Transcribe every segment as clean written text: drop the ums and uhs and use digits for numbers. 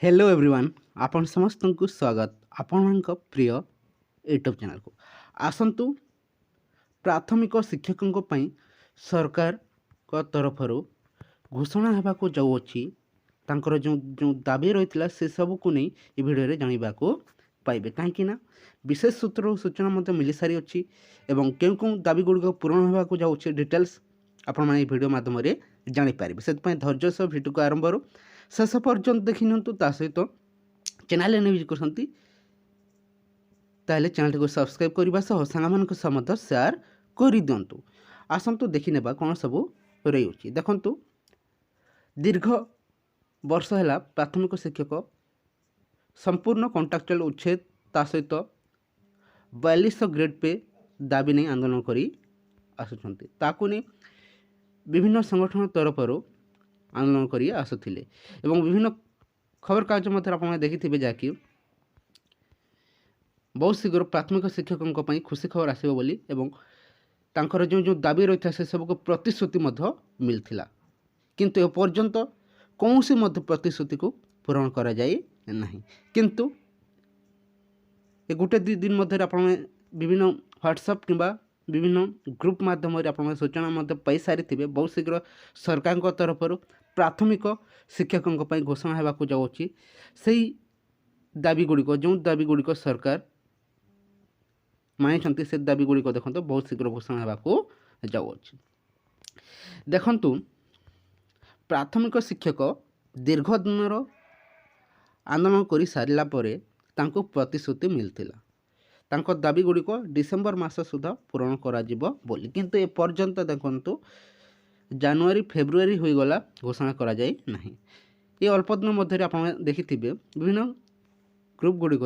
Hello everyone आपण समस्त को स्वागत आपण प्रिय यूट्यूब चैनल को आसतु प्राथमिक शिक्षकों पई सरकार को तरफ घोषणा होगा जाऊँगी तांकर जो जो दाबी रही से सब को नहीं ये भिडियो जानवा पाइबे कहीं विशेष सूत्र सूचना मत मिल सारी अच्छी एवं क्यों क्यों दाबी गुड़िक पूरण होगा जाऊँगी डिटेल्स आपण मैंने भिडियो माध्यम जानीपारे से धैर्य सह भिडियो को आरंभ शेष पर्यंत देखी नियंतु ता सहित चैनल न्यूज करते चैनल को सब्सक्राइब करने सह सांग सह शेयर कर दिंतु आसतु देखी नेबा कौन सब रही देखंतु दीर्घ वर्ष है प्राथमिक शिक्षक संपूर्ण कॉन्ट्रैक्चुअल उच्छेद ता सहित 4200 ग्रेड पे दाबी नहीं आंदोलन करी आसुछंती ताकू नहीं विभिन्न संगठन तरफ आंदोलन करी आसुथिले एवं विभिन्न खबर कागज मध्य आप देखिथिबे जाकि बहुत शीघ्र प्राथमिक शिक्षकों पर खुशी खबर आसिबो बोली एवं तांकर जो जो दाबी रही था से सबको प्रतिश्रुति मध्य मिलथिला किंतु एपर्यंत कौन सी मध्य प्रतिश्रुति को पूरण करा जाए नहीं किंतु ए गोटे दी दिन मध्य आप विभिन्न व्हाट्सएप किंबा विभिन्न ग्रुप माध्यम आप सूचना पाई सारी थे बहुत शीघ्र सरकार तरफ प्राथमिक शिक्षकों पर घोषणा होगा जाऊँगी से दाबी गुड़िक जो दाबी गुड़िक सरकार मानी से दाबी गुड़िक देखो बहुत शीघ्र घोषणा होगा जाऊँगी देखंतु प्राथमिक शिक्षक दीर्घ दिन आंदोलन कर सारा तांको प्रतिश्रुति मिलथिला तांको दाबी गुड़िक डिसेम्बर मास सुधा पूरण करा जिवो बोली किंतु ए पर्यंत देखंतु जनवरी फेब्रुआरी हो गला घोषणा करा जाए नहीं ये अल्प दिन मध्य आप देखिथिबे विभिन्न ग्रुप गुड़िक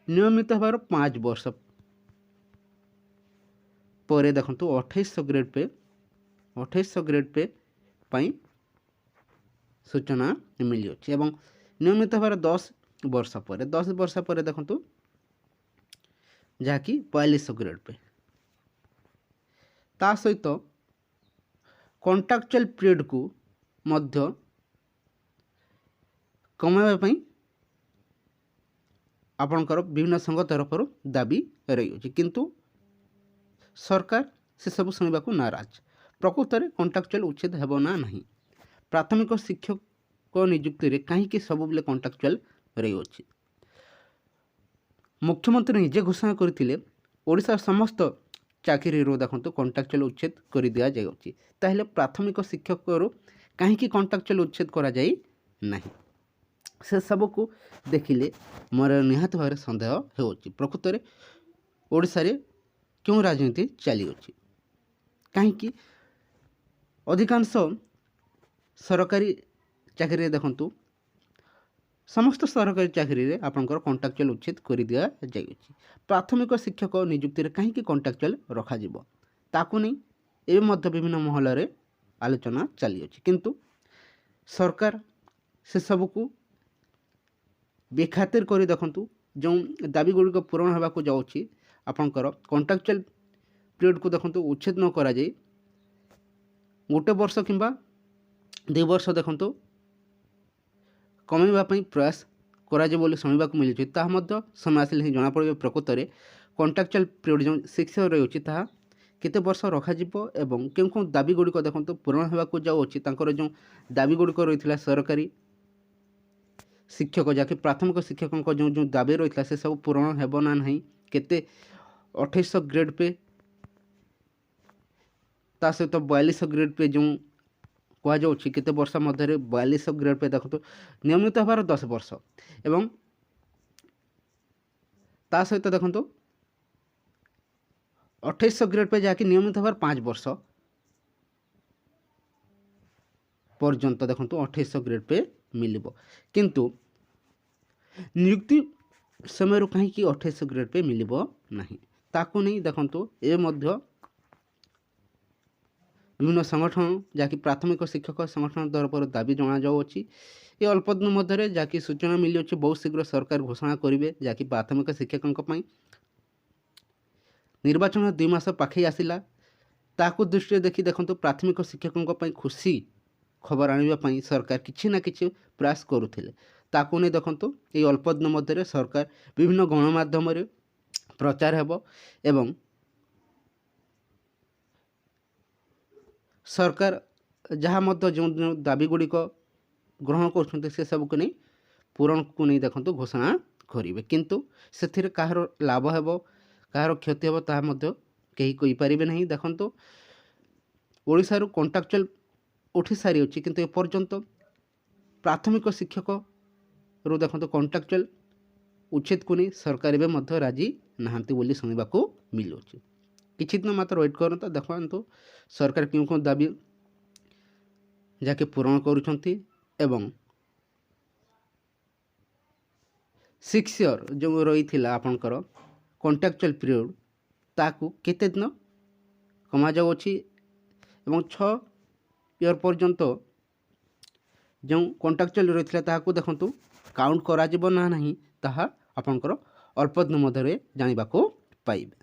नियमित होबार 5 वर्ष पर देखंतु 2800 ग्रेड पे पाई सूचना मिली अछि एवं नियमित होबार 10 वर्ष पर देखंतु जहाँकि 4200 ग्रेड पे ता सहित कॉन्ट्रैक्चुअल पीरियड को मध्य कमाइबा आपणकर विभिन्न संघ तरफ दाबी रही किंतु सरकार से सब शुणा को नाराज प्रकृत में कॉन्ट्रैक्चुअल उच्छेद हेब ना नहीं प्राथमिक शिक्षक नियुक्ति रे कहीं सब बेले कॉन्ट्रैक्चुअल रही अछि मुख्यमंत्री निजे घोषणा करथिले ओडिशा समस्त चाकरी देखो कॉन्ट्रैक्चुअल उच्छेद कर दि जाए ताहले प्राथमिक शिक्षक कहीं कॉन्ट्रैक्चुअल उच्छेद करा जाए नहीं से सब को देखिले मोर निहात भाव सन्देह हो प्रकृत में ओडिशा रे क्यों राजनीति चली अछि कहीं अधिकांश सरकारी चाकरी देखंतु समस्त सरकारी चाकरी रे आपनकर कॉन्ट्रैक्चुअल उच्छेद कर दिया जाए प्राथमिक शिक्षक नियुक्ति कहीं कॉन्ट्रैक्चुअल रखा जिवो ताकू नहीं एवं मध्य विभिन्न महल रे आलोचना चली अछि किंतु सरकार से सब को बेखातिर कर देखंतु जो दाबी गुड़िक पूरण होगा जाऊँगी आपनकर कॉन्ट्रैक्चुअल पीरियड को देखंतु उच्छेद न करा जाए गोटे वर्ष किंबा 2 वर्ष देखंतु कमाइबा प्रयास करा बोली शुणा मिली समय आसिले ही जनापड़े प्रकृत में कॉन्ट्रैक्चुअल पीरियड जो शिक्षा रही है केते वर्ष रखाजिबो एवं क्यों क्यों दाबी गुड़िक देखो पूरण होगा जाऊँगी जो दाबी गुड़िक रही सरकारी शिक्षक जहाँकि प्राथमिक शिक्षकों जो जो दाबी रही है से सब पूरण हेब ना नहीं केते 2800 ग्रेड पे ता सहित 4200 ग्रेड पे जो कहुच्छी केते वर्ष मध्य 4200 ग्रेड पे देखो नियमित होबार 10 वर्ष एवं ता सहित देखो 2800 ग्रेड पे जहाँकि नियमित होबार 5 वर्ष पर्यंत देखो 2800 ग्रेड पे मिलिबो किंतु नियुक्ति समय कहीं 2800 ग्रेड पे मिलिबो नहीं ताकू नहीं देखो ए मध्य विभिन्न संगठन जहाँकि प्राथमिक शिक्षक संगठन तरफ दाबी जना जाऊँगी ये अल्प दिन मध्य जहाँकि सूचना मिली अच्छी बहुत शीघ्र सरकार घोषणा करेंगे जहाँकि प्राथमिक शिक्षकों निर्वाचन 2 मास पाखे आसला ताकू दृष्टि देखी देखो प्राथमिक शिक्षकों खुशी खबर आने सरकार किसी ना कि प्रयास करुले ତାକୁ ନେଇ ଦେଖନ୍ତୁ ଏଇ ଅଳ୍ପ ଦିନ ମଧ୍ୟରେ ସରକାର ବିଭିନ୍ନ ଗଣମାଧ୍ୟମରେ ପ୍ରଚାର ହେବ ଏବଂ ସରକାର ଯାହା ମଧ୍ୟ ଯେଉଁ ଯେଉଁ ଦାବିଗୁଡ଼ିକ ଗ୍ରହଣ କରୁଛନ୍ତି ସେସବୁକୁ ନେଇ ପୂରଣକୁ ନେଇ ଦେଖନ୍ତୁ ଘୋଷଣା କରିବେ, କିନ୍ତୁ ସେଥିରେ କାହାର ଲାଭ ହେବ କାହାର କ୍ଷତି ହେବ ତାହା ମଧ୍ୟ କେହି କହିପାରିବେ ନାହିଁ। ଦେଖନ୍ତୁ ଓଡ଼ିଶାରୁ କଣ୍ଟ୍ରାକ୍ଚୁଆଲ୍ ଉଠି ସାରିଅଛି, କିନ୍ତୁ ଏପର୍ଯ୍ୟନ୍ତ ପ୍ରାଥମିକ ଶିକ୍ଷକରୁ ଦେଖନ୍ତୁ କଣ୍ଟ୍ରାକ୍ଚୁଆଲ୍ ଉଚ୍ଛେଦକୁ ନେଇ ସରକାର ଏବେ ମଧ୍ୟ ରାଜି ନାହାନ୍ତି ବୋଲି ଶୁଣିବାକୁ ମିଳୁଅଛି। କିଛି ଦିନ ମାତ୍ର ୱେଟ୍ କରନ୍ତୁ, ଦେଖନ୍ତୁ ସରକାର କେଉଁ କେଉଁ ଦାବି ଯାହାକି ପୂରଣ କରୁଛନ୍ତି ଏବଂ 6 ଇୟର୍ ଯେଉଁ ରହିଥିଲା ଆପଣଙ୍କର କଣ୍ଟ୍ରାକ୍ଚୁଆଲ୍ ପିରିୟଡ଼ ତାକୁ କେତେ ଦିନ କମାଯାଉଅଛି ଏବଂ 6 ଇୟର୍ ପର୍ଯ୍ୟନ୍ତ ଯେଉଁ କଣ୍ଟ୍ରାକ୍ଚୁଆଲ୍ ରହିଥିଲା ତାହାକୁ ଦେଖନ୍ତୁ କାଉଣ୍ଟ କରାଯିବ ନା ନାହିଁ ତାହା ଆପଣଙ୍କର ଅଳ୍ପ ଦିନ ମଧ୍ୟରେ ଜାଣିବାକୁ ପାଇବେ।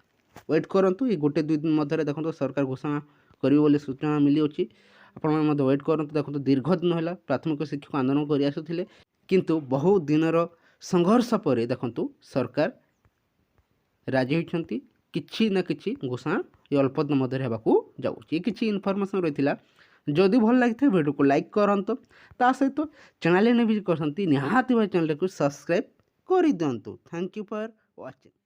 ୱେଟ୍ କରନ୍ତୁ, ଏଇ 1-2 ଦିନ ମଧ୍ୟରେ ଦେଖନ୍ତୁ ସରକାର ଘୋଷଣା କରିବେ ବୋଲି ସୂଚନା ମିଳିଅଛି। ଆପଣମାନେ ମଧ୍ୟ ୱେଟ୍ କରନ୍ତୁ। ଦେଖନ୍ତୁ ଦୀର୍ଘ ଦିନ ହେଲା ପ୍ରାଥମିକ ଶିକ୍ଷକ ଆନ୍ଦୋଳନ କରି ଆସୁଥିଲେ, କିନ୍ତୁ ବହୁ ଦିନର ସଂଘର୍ଷ ପରେ ଦେଖନ୍ତୁ ସରକାର ରାଜି ହୋଇଛନ୍ତି। କିଛି ନା କିଛି ଘୋଷଣା ଏ ଅଳ୍ପ ଦିନ ମଧ୍ୟରେ ହେବାକୁ ଯାଉଛି। କିଛି ଇନଫର୍ମେସନ୍ ରହିଥିଲା। ଯଦି ଭଲ ଲାଗିଥାଏ ଭିଡ଼ିଓକୁ ଲାଇକ୍ କରନ୍ତୁ, ତା ସହିତ ଚ୍ୟାନେଲ୍ ଭିଜିଟ୍ କରନ୍ତି ନିହାତି ଭାବେ ଚ୍ୟାନେଲକୁ ସବସ୍କ୍ରାଇବ୍ କରିଦିଅନ୍ତୁ। Thank you for watching.